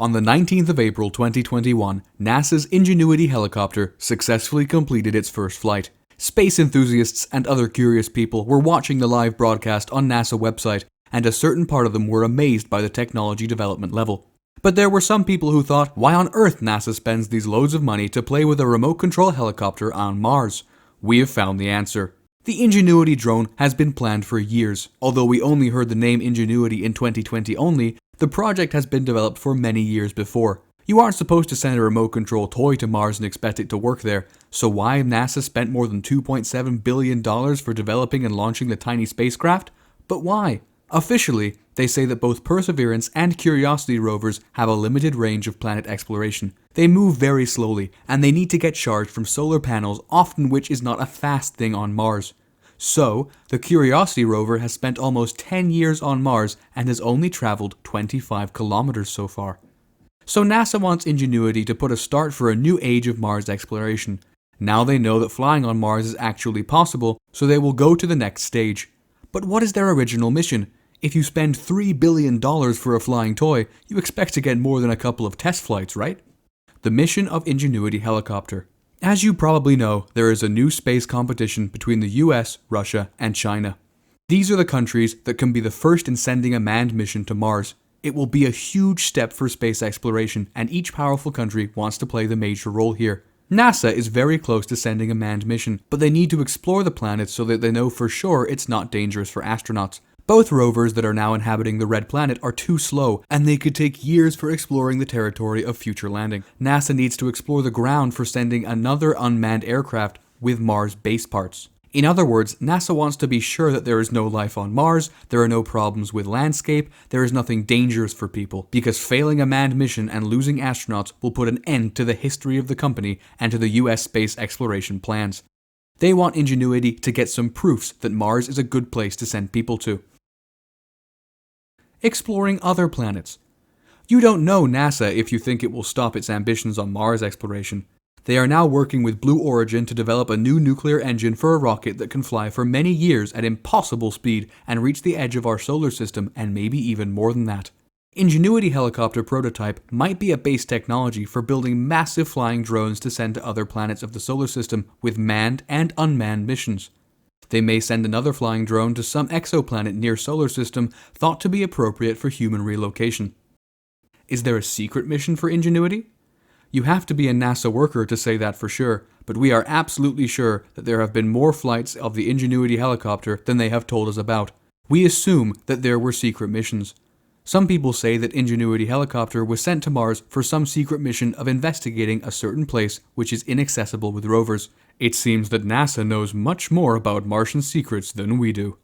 On the 19th of April 2021, NASA's Ingenuity Helicopter successfully completed its first flight. Space enthusiasts and other curious people were watching the live broadcast on NASA website, and a certain part of them were amazed by the technology development level. But there were some people who thought, why on earth NASA spends these loads of money to play with a remote control helicopter on Mars? We have found the answer. The Ingenuity drone has been planned for years. Although we only heard the name Ingenuity in 2020 only, the project has been developed for many years before. You aren't supposed to send a remote control toy to Mars and expect it to work there, so why NASA spent more than $2.7 billion for developing and launching the tiny spacecraft? But why? Officially, they say that both Perseverance and Curiosity rovers have a limited range of planet exploration. They move very slowly, and they need to get charged from solar panels, often which is not a fast thing on Mars. So, the Curiosity rover has spent almost 10 years on Mars and has only traveled 25 kilometers so far. So NASA wants Ingenuity to put a start for a new age of Mars exploration. Now they know that flying on Mars is actually possible, so they will go to the next stage. But what is their original mission? If you spend $3 billion for a flying toy, you expect to get more than a couple of test flights, right? The mission of Ingenuity Helicopter. As you probably know, there is a new space competition between the US, Russia, and China. These are the countries that can be the first in sending a manned mission to Mars. It will be a huge step for space exploration, and each powerful country wants to play the major role here. NASA is very close to sending a manned mission, but they need to explore the planet so that they know for sure it's not dangerous for astronauts. Both rovers that are now inhabiting the Red Planet are too slow, and they could take years for exploring the territory of future landing. NASA needs to explore the ground for sending another unmanned aircraft with Mars base parts. In other words, NASA wants to be sure that there is no life on Mars, there are no problems with landscape, there is nothing dangerous for people, because failing a manned mission and losing astronauts will put an end to the history of the company and to the US space exploration plans. They want Ingenuity to get some proofs that Mars is a good place to send people to. Exploring other planets. You don't know NASA if you think it will stop its ambitions on Mars exploration. They are now working with Blue Origin to develop a new nuclear engine for a rocket that can fly for many years at impossible speed and reach the edge of our solar system and maybe even more than that. Ingenuity Helicopter prototype might be a base technology for building massive flying drones to send to other planets of the solar system with manned and unmanned missions. They may send another flying drone to some exoplanet near solar system thought to be appropriate for human relocation. Is there a secret mission for Ingenuity? You have to be a NASA worker to say that for sure, but we are absolutely sure that there have been more flights of the Ingenuity helicopter than they have told us about. We assume that there were secret missions. Some people say that Ingenuity Helicopter was sent to Mars for some secret mission of investigating a certain place which is inaccessible with rovers. It seems that NASA knows much more about Martian secrets than we do.